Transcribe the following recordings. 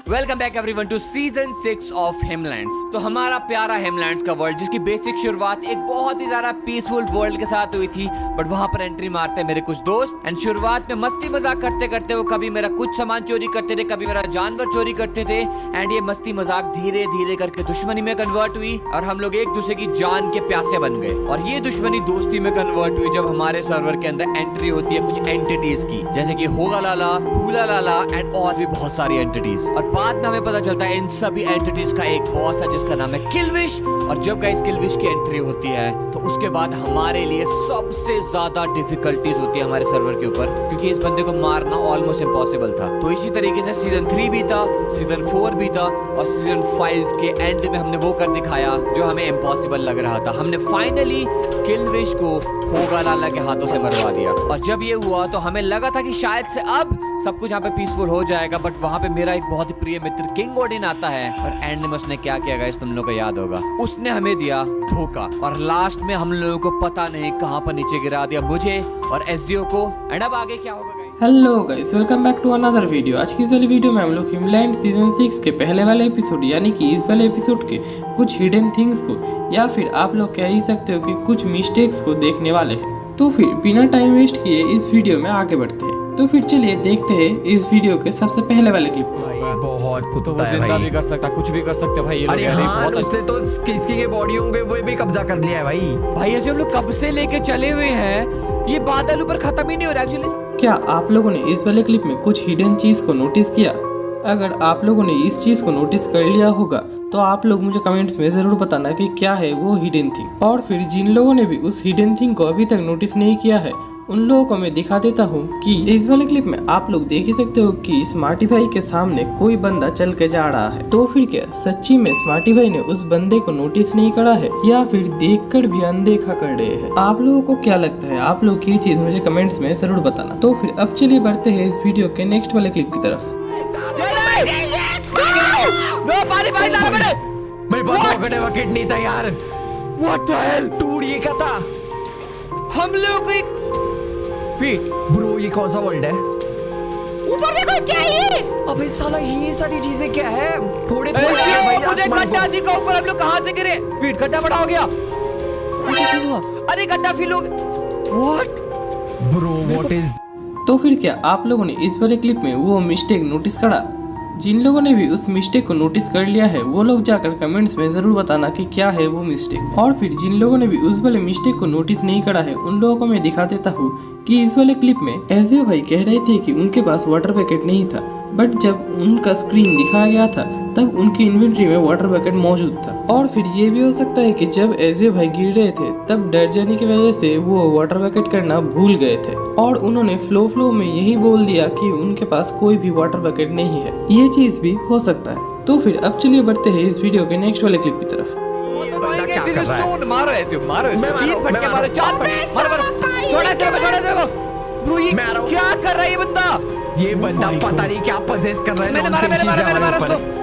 Welcome back everyone to season 6 of Himlands. तो हमारा प्यारा हिमलैंड्स का वर्ल्ड जिसकी बेसिक शुरुआत एक बहुत ही ज्यादा पीसफुल वर्ल्ड के साथ हुई थी, बट वहां पर एंट्री मारते मेरे कुछ दोस्त एंड शुरुआत में मस्ती मजाक करते करते वो कभी मेरा कुछ सामान चोरी करते थे, कभी मेरा जानवर चोरी करते थे एंड ये मस्ती मजाक धीरे धीरे करके दुश्मनी में कन्वर्ट हुई और हम लोग एक दूसरे की जान के प्यासे बन गए। और ये दुश्मनी दोस्ती में कन्वर्ट हुई जब हमारे सर्वर के अंदर एंट्री होती है कुछ एंटिटीज की, जैसे कि होगा लाला, भूला लाला एंड और भी बहुत सारी एंटिटीज। और बाद में हमें पता चलता है इन सभी एंटिटीज का एक बॉस है जिसका नाम है किलविश। और जब गाइस किलविश की एंट्री होती है तो उसके बाद हमारे लिए सबसे ज्यादा डिफिकल्टीज होती है हमारे सर्वर के ऊपर, क्योंकि इस बंदे को मारना ऑलमोस्ट इम्पॉसिबल था। तो इसी तरीके से सीजन 3 भी था, सीजन 4 भी था और सीजन 5 के एंड में हमने वो कर दिखाया जो हमें इम्पॉसिबल लग रहा था। हमने फाइनली किलविश को होगा लाला के हाथों से मरवा दिया। और जब ये हुआ तो हमें लगा था कि शायद से अब सब कुछ यहाँ पे पीसफुल हो जाएगा, बट वहाँ पे मेरा एक बहुत ही प्रिय मित्र किंग ओडिन आता है और एंड में उसने क्या किया गाइस तुम लोगों को याद होगा, उसने हमें दिया धोखा और लास्ट में हम लोगों को पता नहीं कहाँ पर नीचे गिरा दिया, मुझे और एसजीओ को। एंड अब आगे क्या होगा? Hello guys, welcome back to another video. आज की इस वाली वीडियो में हम लोग हिमलैंड सीजन 6 के पहले वाले एपिसोड यानी कि इस वाले एपिसोड के कुछ हिडन थिंग्स को या फिर आप लोग कह ही सकते हो कि कुछ मिस्टेक्स को देखने वाले हैं। तो फिर बिना टाइम वेस्ट किए इस वीडियो में आगे बढ़ते हैं। तो फिर चलिए देखते हैं इस वीडियो के सबसे पहले वाले क्लिप को। बहुत कुत्ता वो है जिंदा भाई। भी कर सकता, कुछ भी कर सकते भाई ये लोग। अरे हाँ, उसने तो किसकी के बॉडी होंगे वो भी कब्जा कर लिया है भाई। भाई ऐसे हम लोग कब से लेके चले हुए हैं, ये बादल ऊपर खत्म ही नहीं हो रहा एक्चुअली। क्या आप लोगों ने इस वाले क्लिप में कुछ हिडन चीज को नोटिस किया? अगर आप लोगों ने इस चीज को नोटिस कर लिया होगा तो आप लोग मुझे कमेंट्स में जरूर बताना कि क्या है वो हिडन थिंग। और फिर जिन लोगों ने भी उस हिडन थिंग को अभी तक नोटिस नहीं किया है उन लोगों को मैं दिखा देता हूँ कि इस वाले क्लिप में आप लोग देख ही सकते हो कि स्मार्टी भाई के सामने कोई बंदा चल के जा रहा है। तो फिर क्या सच्ची में स्मार्टी भाई ने उस बंदे को नोटिस नहीं करा है या फिर देखकर भी अनदेखा कर रहे हैं? आप लोगों को क्या लगता है? आप लोग ये चीज मुझे कमेंट्स में जरूर बताना। तो फिर अब चलिए बढ़ते हैं इस वीडियो के नेक्स्ट वाले क्लिप की तरफ। मेरे पास बकेट नहीं था यार। What the hell? टूट ये क्या था? हम लोग को एक ब्रो ये कौन सा वर्ल्ड है? ऊपर देखो क्या है ये? अबे साला ये सारी चीजें क्या है? थोड़े मुझे गड्ढा दिखा ऊपर, हम लोग कहाँ से गिरे? फीट गड्ढा बड़ा हो गया। अरे गड्ढा फील हो गया। What? Bro what is? तो फिर क्या आप लोगों ने इस वाले क्लिप में वो मिस्टेक नोटिस करा? जिन लोगों ने भी उस मिस्टेक को नोटिस कर लिया है वो लोग जाकर कमेंट्स में जरूर बताना कि क्या है वो मिस्टेक। और फिर जिन लोगों ने भी उस वाले मिस्टेक को नोटिस नहीं करा है उन लोगों को मैं दिखा देता हूँ कि इस वाले क्लिप में एसजीओ भाई कह रहे थे कि उनके पास वाटर पैकेट नहीं था, बट जब उनका स्क्रीन दिखाया गया था तब उनकी इन्वेंट्री में वाटर पैकेट मौजूद था। और फिर ये भी हो सकता है कि जब एसजीओ भाई गिर रहे थे तब डर जाने की वजह से वो वाटर पैकेट करना भूल गए थे और उन्होंने फ्लो में यही बोल दिया कि उनके पास कोई भी वाटर पैकेट नहीं है। ये चीज भी हो सकता है। तो फिर अब चलिए बढ़ते हैं इस वीडियो के नेक्स्ट वाले क्लिप की तरफ। मारो ऐसे, मारो ऐसे, 3 फटके मारो, 4 फटके मारो, छोड़ा देखो ब्रो ये क्या कर रहा है ये बंदा? ये बंदा पता नहीं क्या पजेस कर रहा है।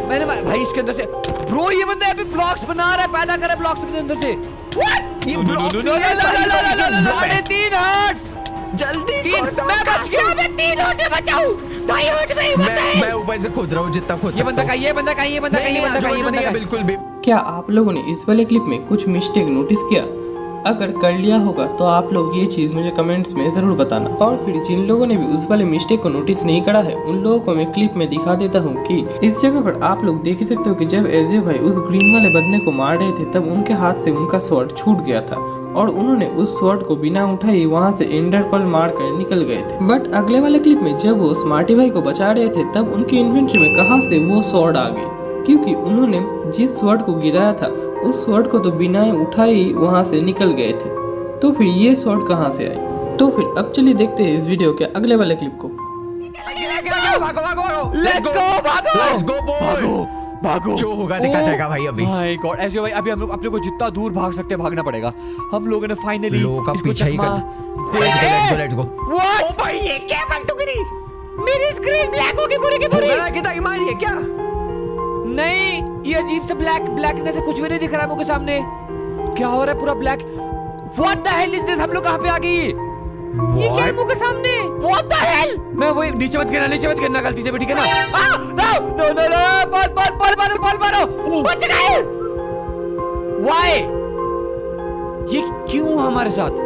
मैंने मारा भाई इसके अंदर से। ब्रो ये बंदा अभी ब्लॉक्स बना रहा है, पैदा कर रहा है ब्लॉक्स अपने अंदर से। व्हाट? ये ब्लॉक्स 3 हार्ट्स जल्दी 3 मैं बच गया। मैं 3 हार्ट बचाऊं, 2 हार्ट में ही बंदा है। मैं ऊपर से खोद रहा हूं जितना खोद सकता हूं। ये बंदा का बिल्कुल भी। क्या आप लोगों ने इस वाले क्लिप में कुछ मिस्टेक नोटिस किया? अगर कर लिया होगा तो आप लोग ये चीज मुझे कमेंट्स में जरूर बताना। और फिर जिन लोगों ने भी उस वाले मिस्टेक को नोटिस नहीं करा है उन लोगों को मैं क्लिप में दिखा देता हूँ कि इस जगह पर आप लोग देख ही सकते हो कि जब एसजीओ भाई उस ग्रीन वाले बंदे को मार रहे थे तब उनके हाथ से उनका स्वॉर्ड छूट गया था और उन्होंने उस स्वॉर्ड को बिना उठाए वहां से एंडर पर्ल मार कर निकल गए थे। बट अगले वाले क्लिप में जब वो स्मार्टी भाई को बचा रहे थे तब उनकी इन्वेंट्री में कहाँ से वो स्वॉर्ड आ गई, क्योंकि उन्होंने जिस स्वॉर्ड को गिराया था उस स्वॉर्ड को तो बिना उठाए ही वहां से निकल गए थे। तो फिर ये स्वॉर्ड कहाँ से आई? तो फिर अब चलिए देखते हैं इस वीडियो के अगले वाले क्लिप को। भागो जो होगा देखा जाएगा भाई। अभी माय गॉड एसजीओ भाई अभी हम लोग अपने को जितना दूर भाग सकते हैं भागना पड़ेगा। हम लोगों ने फाइनली लोगों का पीछा ही कर। Let's go. व्हाट? ओ भाई ये क्या फालतू गिरी? मेरी स्क्रीन ब्लैक हो गई पूरी की पूरी। कितना मारी है क्या? नहीं ये अजीब सा ब्लैकनेस से कुछ भी नहीं दिख रहा है मुझे सामने। क्या हो रहा है? पूरा black. What the hell is this? हम लोग कहाँ पे आ गए? ये क्या है मुंह के सामने? What the hell? मैं वही नीचे मत गिरना गलती से भी, ठीक है ना? नो नो नो, बॉल मारो, बच गए। Why? ये क्यों हमारे साथ?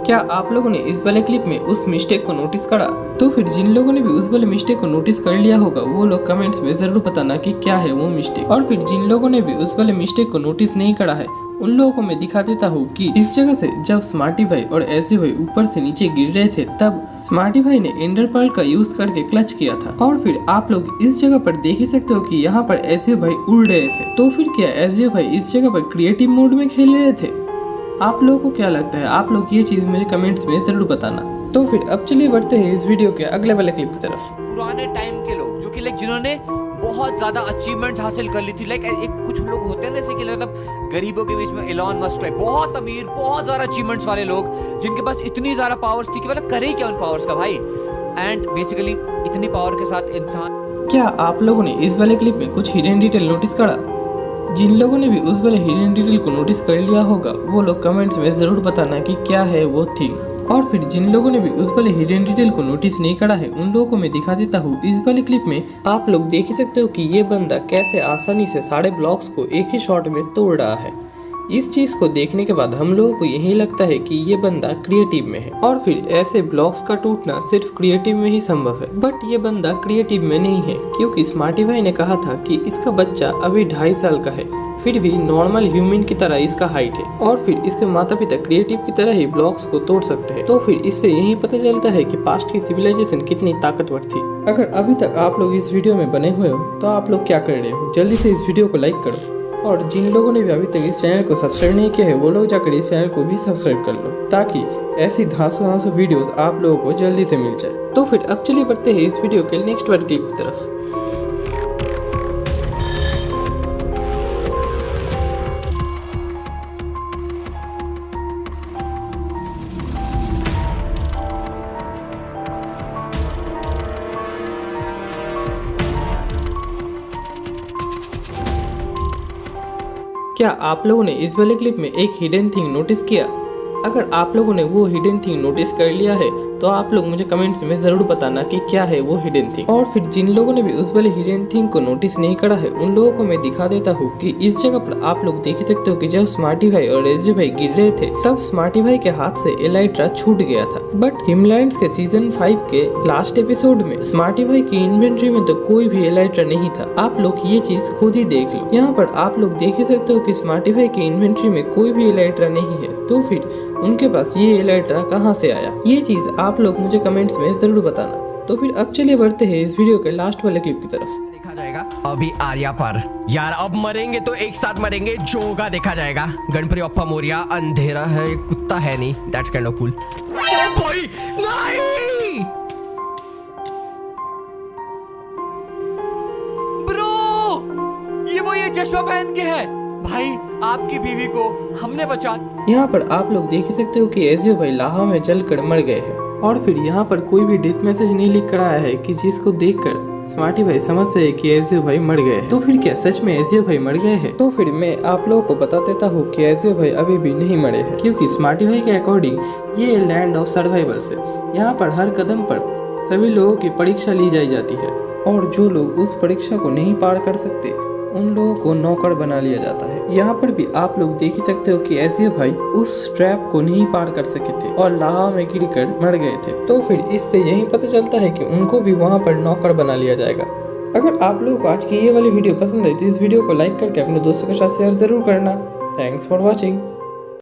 क्या आप लोगों ने इस वाले क्लिप में उस मिस्टेक को नोटिस करा? तो फिर जिन लोगों ने भी उस वाले मिस्टेक को नोटिस कर लिया होगा वो लोग कमेंट्स में जरूर बताना कि क्या है वो मिस्टेक। और फिर जिन लोगों ने भी उस वाले मिस्टेक को नोटिस नहीं करा है उन लोगों को मैं दिखा देता हूँ कि इस जगह से जब स्मार्टी भाई और एसयू भाई ऊपर से नीचे गिर रहे थे तब स्मार्टी भाई ने एंडर पर्ल का यूज करके क्लच किया था। और फिर आप लोग इस जगह पर देख ही सकते हो कि यहाँ पर एसयू भाई उड़ रहे थे। तो फिर क्या एसयू भाई इस जगह पर क्रिएटिव मोड में खेल रहे थे? आप लोगों को क्या लगता है? आप लोग ये चीज मुझे कमेंट्स में जरूर बताना। तो फिर अब चलिए बढ़ते हैं इस वीडियो के अगले वाले क्लिप की तरफ। पुराने टाइम के लोग जो कि लाइक जिन्होंने बहुत ज्यादा अचीवमेंट्स हासिल कर ली थी, लाइक एक कुछ लोग होते हैं जैसे कि मतलब गरीबों के बीच में एलॉन मस्क है, बहुत अमीर, बहुत ज्यादा अचीवमेंट्स वाले लोग जिनके पास इतनी ज्यादा पावर्स थी कि मतलब करे क्या उन पावर्स का भाई। एंड बेसिकली इतनी पावर के साथ इंसान। क्या आप लोगों ने इस वाले क्लिप में कुछ हिडन डिटेल नोटिस करा? जिन लोगों ने भी उस वाले हिडन डिटेल को नोटिस कर लिया होगा वो लोग कमेंट्स में जरूर बताना कि क्या है वो थिंग। और फिर जिन लोगों ने भी उस वाले हिडन डिटेल को नोटिस नहीं करा है उन लोगों को मैं दिखा देता हूँ इस वाले क्लिप में। आप लोग देख ही सकते हो कि ये बंदा कैसे आसानी से सारे ब्लॉक्स को एक ही शॉट में तोड़ रहा है। इस चीज को देखने के बाद हम लोगों को यही लगता है कि ये बंदा क्रिएटिव में है। और फिर ऐसे ब्लॉक्स का टूटना सिर्फ क्रिएटिव में ही संभव है, बट ये बंदा क्रिएटिव में नहीं है क्योंकि स्मार्टी भाई ने कहा था कि इसका बच्चा अभी 2.5 साल का है, फिर भी नॉर्मल ह्यूमन की तरह इसका हाइट है और फिर इसके माता पिता क्रिएटिव की तरह ही ब्लॉक्स को तोड़ सकते हैं। तो फिर इससे यही पता चलता है कि पास्ट की सिविलाइजेशन कितनी ताकतवर थी। अगर अभी तक आप लोग इस वीडियो में बने हुए हो तो आप लोग क्या कर रहे हो? जल्दी से इस वीडियो को लाइक करो। और जिन लोगों ने भी अभी तक इस चैनल को सब्सक्राइब नहीं किया है वो लोग जाकर इस चैनल को भी सब्सक्राइब कर लो ताकि ऐसी धांसू वीडियोस आप लोगों को जल्दी से मिल जाए। तो फिर अब चलिए बढ़ते हैं इस वीडियो के नेक्स्ट वाले क्लिप की तरफ। क्या आप लोगों ने इस वाले क्लिप में एक हिडन थिंग नोटिस किया? अगर आप लोगों ने वो हिडन थिंग नोटिस कर लिया है तो आप लोग मुझे कमेंट्स में जरूर बताना कि क्या है वो हिडन थिंग। और फिर जिन लोगों ने भी उस वाले हिडन थिंग को नोटिस नहीं करा है उन लोगों को मैं दिखा देता हूँ कि इस जगह पर आप लोग देख सकते हो कि जब स्मार्टी भाई और एसयू भाई गिर रहे थे तब स्मार्टी भाई के हाथ से एलाइट्रा छूट गया था। बट हिमलैंड्स के सीजन 5 के लास्ट एपिसोड में स्मार्टी भाई की इन्वेंट्री में तो कोई भी एलाइट्रा नहीं था। आप लोग ये चीज खुद ही देख लो। यहाँ पर आप लोग देख ही सकते हो कि स्मार्टी भाई की इन्वेंट्री में कोई भी एलाइट्रा नहीं है। तो फिर उनके पास ये एलाइट्रा कहाँ से आया? ये चीज आप लोग मुझे कमेंट्स में जरूर बताना। तो फिर अब चलिए बढ़ते हैं इस वीडियो के लास्ट वाले क्लिप की तरफ। देखा जाएगा अभी आर्या पर। यार अब मरेंगे तो एक साथ मरेंगे, जो होगा देखा जाएगा। गणपति बप्पा मोरिया। अंधेरा है, कुत्ता है नहीं, दैट्स काइंड ऑफ कूल। ओ भाई नहीं ब्रो, ये चश्मा पहन के है भाई, आपकी बीवी को हमने बचा। यहाँ पर आप लोग देख ही सकते हो कि एसयू भाई लावा में जलकर मर गए हैं। और फिर यहाँ पर कोई भी डेथ मैसेज नहीं लिख कर आया है कि जिसको देखकर स्मार्टी भाई समझ से कि एसयू भाई मर गए हैं। तो फिर क्या सच में एसयू भाई मर गए हैं? तो फिर मैं आप लोगों को बता देता हूँ कि एसयू भाई अभी भी नहीं मरे हैं क्योंकि स्मार्टी भाई के अकॉर्डिंग ये लैंड ऑफ सर्वाइवल से यहाँ पर हर कदम पर सभी लोगों की परीक्षा ली जाती है और जो लोग उस परीक्षा को नहीं पार कर सकते उन लोगों को नौकर बना लिया जाता है। यहाँ पर भी आप लोग देख ही सकते हो कि एसयू भाई उस ट्रैप को नहीं पार कर सके थे और लावा में गिरकर मर गए थे। तो फिर इससे यही पता चलता है कि उनको भी वहाँ पर नौकर बना लिया जाएगा। अगर आप लोगों को आज की ये वाली वीडियो पसंद है तो इस वीडियो को लाइक करके अपने दोस्तों के साथ शेयर जरूर करना। Thanks for watching.